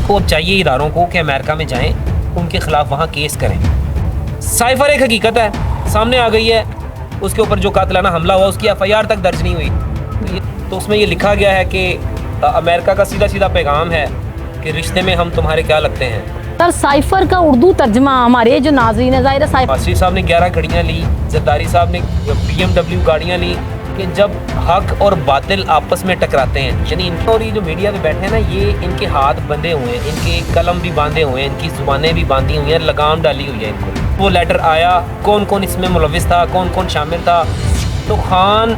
کو اب چاہیے اداروں کو کہ امریکہ میں جائیں, ان کے خلاف وہاں کیس کریں. سائفر ایک حقیقت ہے, سامنے آ گئی ہے. اس کے اوپر جو قاتلانہ حملہ ہوا اس کی FIR تک درج نہیں ہوئی. تو اس میں یہ لکھا گیا ہے کہ امریکہ کا سیدھا سیدھا پیغام ہے کہ رشتے میں ہم تمہارے کیا لگتے ہیں. سر سائفر کا اردو ترجمہ ہمارے جو ناظرین ہے, ظاہر ہے سائفر آصف صاحب نے 11 گھڑیاں لی, زرداری صاحب نے BMW گاڑیاں لی, کہ جب حق اور باطل آپس میں ٹکراتے ہیں, یعنی ان اور یہ جو میڈیا پہ بیٹھے ہیں نا, یہ ان کے ہاتھ بندھے ہوئے ہیں, ان کے قلم بھی باندھے ہوئے ہیں, ان کی زبانیں بھی باندھی ہوئی ہیں, لگام ڈالی ہوئی ہے ان کو. وہ لیٹر آیا, کون کون اس میں ملوث تھا, کون کون شامل تھا, تو خان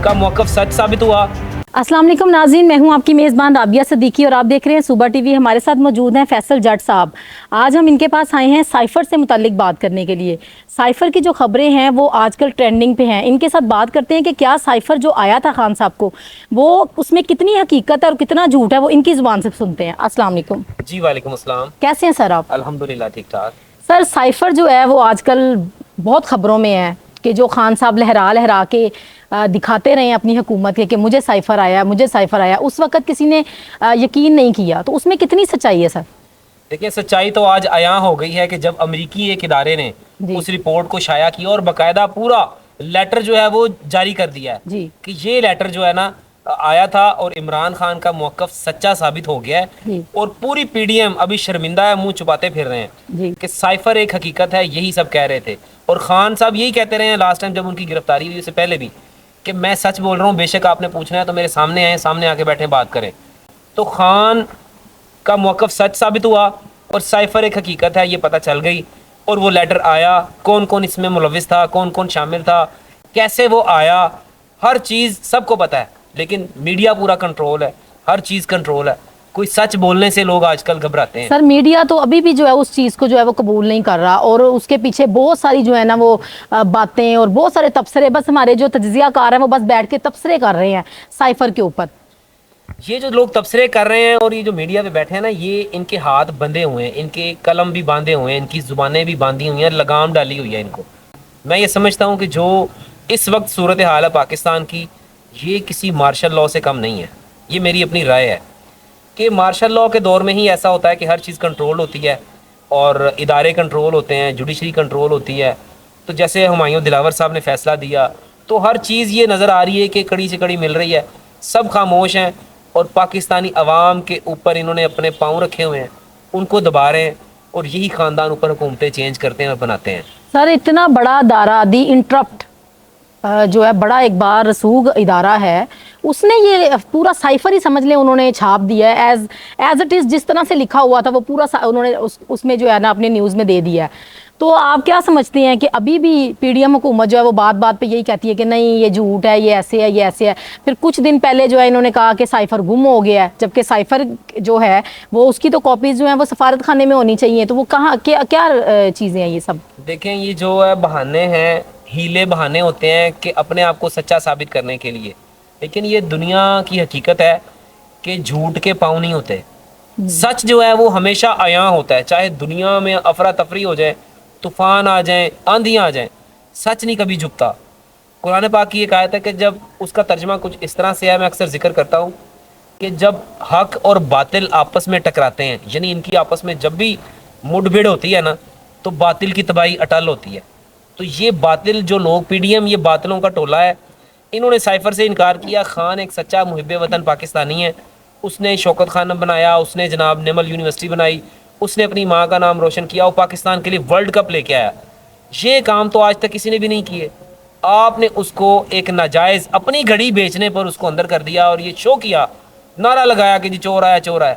کا موقف سچ ثابت ہوا. السلام علیکم ناظرین, میں ہوں آپ کی میزبان رابعہ صدیقی اور آپ دیکھ رہے ہیں صوبہ ٹی وی. ہمارے ساتھ موجود ہیں فیصل جٹ صاحب. آج ہم ان کے پاس آئے ہیں سائفر سے متعلق بات کرنے کے لیے. سائفر کی جو خبریں ہیں وہ آج کل ٹرینڈنگ پہ ہیں. ان کے ساتھ بات کرتے ہیں کہ کیا سائفر جو آیا تھا خان صاحب کو, وہ اس میں کتنی حقیقت ہے اور کتنا جھوٹ ہے, وہ ان کی زبان سے سنتے ہیں. السلام علیکم. جی وعلیکم السلام. کیسے ہیں سر آپ؟ الحمدللہ ٹھیک ٹھاک. سر سائفر جو ہے وہ آج کل بہت خبروں میں ہے کہ جو خان صاحب لہرا لہرا کے دکھاتے رہے ہیں اپنی حکومت کے کہ مجھے سائفر آیا, مجھے سائفر آیا. اس وقت کسی نے یقین نہیں کیا, تو اس میں کتنی سچائی ہے سر؟ دیکھیں سچائی تو آج عیاں ہو گئی ہے کہ جب امریکی ایک ادارے نے اس رپورٹ کو شائع کیا اور باقاعدہ پورا لیٹر جو ہے وہ جاری کر دیا ہے کہ یہ لیٹر جو ہے نا آیا تھا اور عمران خان کا موقف سچا ثابت ہو گیا ہے, اور پوری PDM ابھی شرمندہ ہے, منہ چھپاتے پھر رہے ہیں کہ سائفر ایک حقیقت ہے, یہی سب کہہ رہے تھے. اور خان صاحب یہی کہتے رہے ہیں لاسٹ ٹائم جب ان کی گرفتاری ہوئی, اس سے پہلے بھی, کہ میں سچ بول رہا ہوں, بے شک آپ نے پوچھنا ہے تو میرے سامنے آئیں, سامنے آ کے بیٹھیں, بات کریں. تو خان کا موقف سچ ثابت ہوا اور سائفر ایک حقیقت ہے یہ پتہ چل گئی. اور وہ لیٹر آیا, کون کون اس میں ملوث تھا, کون کون شامل تھا, کیسے وہ آیا, ہر چیز سب کو پتہ ہے. لیکن میڈیا پورا کنٹرول ہے, ہر چیز کنٹرول ہے. کوئی سچ بولنے سے لوگ آج کل گھبراتے ہیں. سر میڈیا تو ابھی بھی جو ہے اس چیز کو جو ہے وہ قبول نہیں کر رہا, اور اس کے پیچھے بہت ساری جو ہے نا وہ باتیں اور بہت سارے تبصرے, بس ہمارے جو تجزیہ کار ہیں وہ بس بیٹھ کے تبصرے کر رہے ہیں سائفر کے اوپر. یہ جو لوگ تبصرے کر رہے ہیں اور یہ جو میڈیا پہ بیٹھے ہیں نا, یہ ان کے ہاتھ بندھے ہوئے ہیں, ان کے قلم بھی باندھے ہوئے ہیں, ان کی زبانیں بھی باندھی ہوئی ہیں, لگام ڈالی ہوئی ہے ان کو. میں یہ سمجھتا ہوں کہ جو اس وقت صورتحال ہے پاکستان کی, یہ کسی مارشل لاء سے کم نہیں ہے. یہ میری اپنی رائے ہے کہ مارشل لاء کے دور میں ہی ایسا ہوتا ہے کہ ہر چیز کنٹرول ہوتی ہے اور ادارے کنٹرول ہوتے ہیں, جوڈیشری کنٹرول ہوتی ہے. تو جیسے ہمایوں دلاور صاحب نے فیصلہ دیا تو ہر چیز یہ نظر آ رہی ہے کہ کڑی سے کڑی مل رہی ہے, سب خاموش ہیں, اور پاکستانی عوام کے اوپر انہوں نے اپنے پاؤں رکھے ہوئے ہیں, ان کو دبا رہے ہیں, اور یہی خاندان اوپر حکومتیں چینج کرتے ہیں اور بناتے ہیں. سر اتنا بڑا ادارہ دی انٹرپٹ جو ہے, بڑا ایک بار رسوخ ادارہ ہے, اس نے یہ پورا سائفر ہی سمجھ لیں انہوں نے چھاپ دیا ہے ایز اٹ از, جس طرح سے لکھا ہوا تھا وہ پورا انہوں نے اس میں جو ہے نا اپنے نیوز میں دے دیا ہے. تو آپ کیا سمجھتے ہیں کہ ابھی بھی PDM حکومت جو ہے وہ بات بات پہ یہی کہتی ہے کہ نہیں یہ جھوٹ ہے, یہ ایسے ہے, یہ ایسے ہے. پھر کچھ دن پہلے جو ہے انہوں نے کہا کہ سائفر گم ہو گیا ہے, جبکہ سائفر جو ہے وہ اس کی تو کاپیز جو ہیں وہ سفارت خانے میں ہونی چاہیے. تو وہ کہاں کیا چیزیں ہیں یہ سب؟ دیکھیں یہ جو ہے بہانے ہیں, ہیلے بہانے ہوتے ہیں کہ اپنے آپ کو سچا ثابت کرنے کے لیے. لیکن یہ دنیا کی حقیقت ہے کہ جھوٹ کے پاؤں نہیں ہوتے. سچ جو ہے وہ ہمیشہ عیاں ہوتا ہے, چاہے دنیا میں افراتفری ہو جائے, طوفان آ جائیں, آندھیاں آ جائیں, سچ نہیں کبھی جھکتا. قرآن پاک کی ایک آیت ہے کہ جب اس کا ترجمہ کچھ اس طرح سے ہے, میں اکثر ذکر کرتا ہوں کہ جب حق اور باطل آپس میں ٹکراتے ہیں, یعنی ان کی آپس میں جب بھی مڈ بھڑ ہوتی ہے نا, تو باطل کی تباہی اٹل ہوتی ہے. تو یہ باطل جو لوگ PDM, یہ باطلوں کا ٹولہ ہے. انہوں نے سائفر سے انکار کیا. خان ایک سچا محب وطن پاکستانی ہے, اس نے شوکت خانم بنایا, اس نے جناب نمل یونیورسٹی بنائی, اس نے اپنی ماں کا نام روشن کیا, اور پاکستان کے لیے ورلڈ کپ لے کے آیا. یہ کام تو آج تک کسی نے بھی نہیں کیے. آپ نے اس کو ایک ناجائز اپنی گھڑی بیچنے پر اس کو اندر کر دیا, اور یہ شو کیا, نعرہ لگایا کہ جی چور آیا, چور آیا.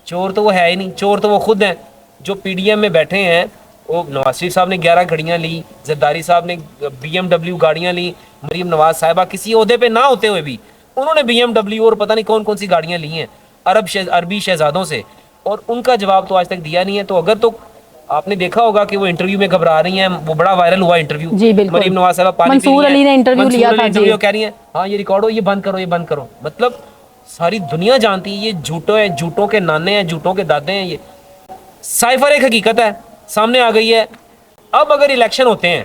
چور تو وہ ہے ہی نہیں, چور تو وہ خود ہیں جو PDM میں بیٹھے ہیں. وہ نواز شریف صاحب نے 11 گھڑیاں لی, زرداری صاحب نے BMW گاڑیاں لی, مریم نواز صاحبہ کسی عہدے پہ نہ ہوتے ہوئے بھی انہوں نے BMW اور پتہ نہیں کون کون سی گاڑیاں لی ہیں عربی شہزادوں سے, اور ان کا جواب تو آج تک دیا نہیں ہے. تو اگر تو آپ نے دیکھا ہوگا کہ وہ انٹرویو میں گھبرا رہی ہیں, وہ بڑا وائرل ہوا انٹرویو, مریم نواز صاحبہ پانی پی رہی ہیں, منصور علی نے انٹرویو لیا تھا, انٹرویو کہہ رہی ہیں ہاں یہ ریکارڈ ہو, یہ بند کرو, یہ بند کرو. مطلب ساری دنیا جانتی ہے یہ جھوٹوں ہیں, جھوٹوں کے نانے ہیں, جھوٹوں کے دادے ہیں. یہ سائفر ایک حقیقت ہے, سامنے آ گئی ہے. اب اگر الیکشن ہوتے ہیں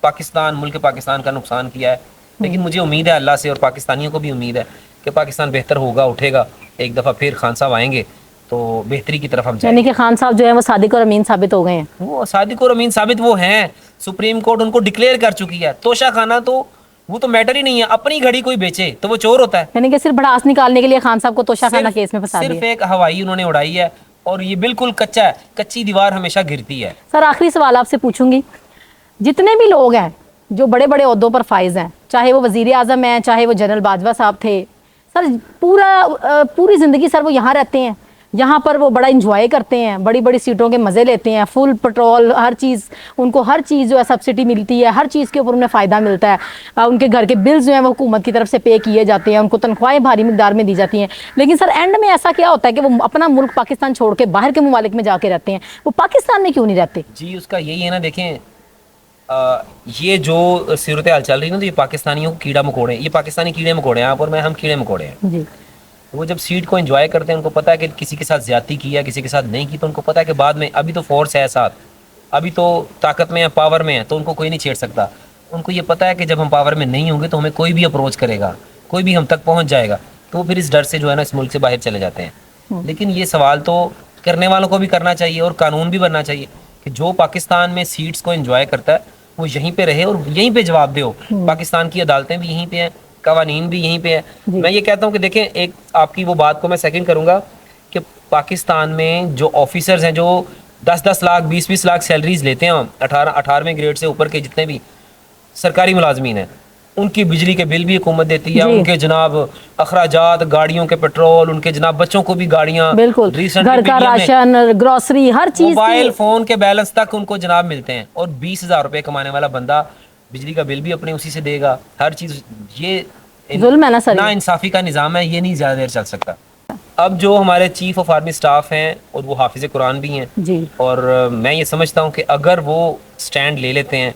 پاکستان ملک پاکستان کا نقصان کیا ہے، لیکن مجھے امید ہے اللہ سے اور پاکستانیوں کو بھی امید ہے کہ پاکستان بہتر ہوگا، اٹھے گا، ایک دفعہ پھر خان صاحب آئیں گے تو بہتری کی طرف ہم جائیں یعنی کہ خان صاحب جو ہے وہ صادق اور امین ثابت ہو گئے ہیں. وہ صادق اور امین ثابت وہ ہیں، سپریم کورٹ ان کو ڈکلیئر کر چکی ہے. توشہ خانہ تو وہ تو میٹر ہی نہیں ہے، اپنی گھڑی کوئی بیچے تو وہ چور ہوتا ہے. یعنی کہ صرف بڑاس نکالنے کے لیے خان صاحب کو توشہ خانہ کیس میں پھنسا صرف دیا. ایک ہوائی انہوں نے اڑائی ہے اور یہ بالکل کچا ہے، کچی دیوار ہمیشہ گرتی ہے. سر آخری سوال آپ سے پوچھوں گی، جتنے بھی لوگ ہیں جو بڑے بڑے عہدوں پر فائز ہیں، چاہے وہ وزیر اعظم ہیں، چاہے وہ جنرل باجوہ صاحب تھے، سر پوری زندگی سر وہ یہاں رہتے ہیں، یہاں پر وہ بڑا انجوائے کرتے ہیں، بڑی بڑی سیٹوں کے مزے لیتے ہیں، فل پٹرول، ہر چیز ان کو، ہر چیز جو ہے سبسڈی ملتی ہے، ہر چیز کے اوپر انہیں فائدہ ملتا ہے، ان کے گھر کے بلز جو ہیں وہ حکومت کی طرف سے پے کیے جاتے ہیں، ان کو تنخواہیں بھاری مقدار میں دی جاتی ہیں. لیکن سر اینڈ میں ایسا کیا ہوتا ہے کہ وہ اپنا ملک پاکستان چھوڑ کے باہر کے ممالک میں جا کے رہتے ہیں، وہ پاکستان میں کیوں نہیں رہتے؟ جی اس کا یہی ہے نا، دیکھیں یہ جو صورتحال چل رہی ہے نا، تو یہ پاکستانیوں کو کیڑا مکوڑے ہیں، یہ پاکستانی کیڑے مکوڑے ہیں، آپ اور میں ہم کیڑے مکوڑے ہیں. جی وہ جب سیٹ کو انجوائے کرتے ہیں، ان کو پتہ ہے کہ کسی کے ساتھ زیادتی کی ہے، کسی کے ساتھ نہیں کی، تو ان کو پتہ ہے کہ بعد میں ابھی تو فورس ہے ساتھ، ابھی تو طاقت میں ہے، پاور میں ہے، تو ان کو کوئی نہیں چھیڑ سکتا. ان کو یہ پتہ ہے کہ جب ہم پاور میں نہیں ہوں گے تو ہمیں کوئی بھی اپروچ کرے گا، کوئی بھی ہم تک پہنچ جائے گا، تو وہ پھر اس ڈر سے جو ہے نا اس ملک سے باہر چلے جاتے ہیں. لیکن یہ سوال تو کرنے والوں کو بھی کرنا چاہیے اور قانون بھی بننا چاہیے کہ جو پاکستان میں سیٹس کو انجوائے کرتا ہے وہ یہیں پہ رہے اور یہیں پہ جواب دے ہو. پاکستان کی عدالتیں بھی یہیں پہ ہیں، قوانین بھی یہیں پہ ہیں. میں یہ کہتا ہوں کہ دیکھیں، ایک آپ کی وہ بات کو میں سیکنڈ کروں گا کہ پاکستان میں جو آفیسرز ہیں جو 10-10 لاکھ 20-20 لاکھ سیلریز لیتے ہیں، 18ویں گریڈ سے اوپر کے جتنے بھی سرکاری ملازمین ہیں، ان کی بجلی کے بل بھی حکومت دیتی ہے، ان کے جناب اخراجات، گاڑیوں کے پیٹرول، ان کے جناب بچوں کو بھی گاڑیاں، بالکل، گھر کا راشن، گروسری، ہر چیز، موبائل فون کے بیلنس تک ان کو جناب ملتے ہیں. اور 20,000 روپے کمانے والا بندہ بجلی کا بل بھی اپنے اسی سے دے گا، ہر چیز. یہ ظلم ہے نا سر، نا انصافی کا نظام ہے، یہ نہیں زیادہ دیر چل سکتا. اب جو ہمارے چیف آف آرمی سٹاف ہیں اور وہ حافظ قرآن بھی ہیں، جی، اور میں یہ سمجھتا ہوں کہ اگر وہ سٹینڈ لے لیتے ہیں،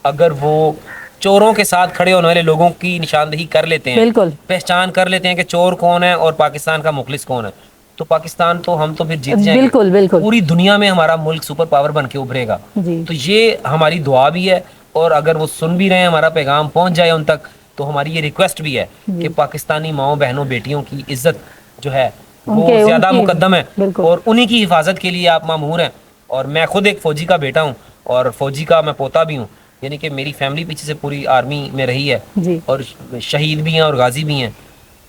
اگر وہ چوروں کے ساتھ کھڑے ہونے والے لوگوں کی نشاندہی کر لیتے ہیں، بالکل پہچان کر لیتے ہیں کہ چور کون ہے اور پاکستان کا مخلص کون ہے، تو پاکستان تو ہم تو پھر جیت جائیں گے. بالکل بالکل، پوری دنیا میں ہمارا ملک سپر پاور بن کے ابھرے گا. جی تو یہ ہماری دعا بھی ہے، اور اگر وہ سن بھی رہے ہیں، ہمارا پیغام پہنچ جائے ان تک، تو ہماری یہ ریکویسٹ بھی ہے کہ پاکستانی ماؤں بہنوں بیٹیوں کی عزت جو ہے وہ زیادہ مقدم ہے، اور انہی کی حفاظت کے لیے آپ مامور ہیں. اور میں خود ایک فوجی کا بیٹا ہوں اور فوجی کا میں پوتا بھی ہوں، یعنی کہ میری فیملی پیچھے سے پوری آرمی میں رہی ہے، اور شہید بھی ہیں اور غازی بھی ہیں.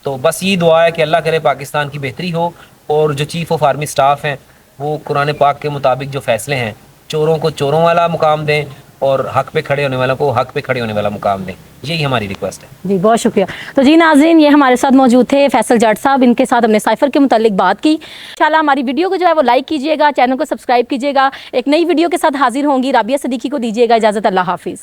تو بس یہ دعا ہے کہ اللہ کرے پاکستان کی بہتری ہو، اور جو چیف آف آرمی سٹاف ہیں وہ قرآن پاک کے مطابق جو فیصلے ہیں، چوروں کو چوروں والا مقام دیں اور حق پہ کھڑے ہونے والوں کو حق پہ کھڑے ہونے والا مقام دیں. یہی ہماری ریکویسٹ ہے. جی بہت شکریہ. تو جی ناظرین، یہ ہمارے ساتھ موجود تھے فیصل جٹ صاحب، ان کے ساتھ ہم نے سائفر کے متعلق بات کی. انشاءاللہ ہماری ویڈیو کو جو ہے وہ لائک کیجیے گا، چینل کو سبسکرائب کیجیے گا. ایک نئی ویڈیو کے ساتھ حاضر ہوں گی. رابعہ صدیقی کو دیجیے گا اجازت. اللہ حافظ.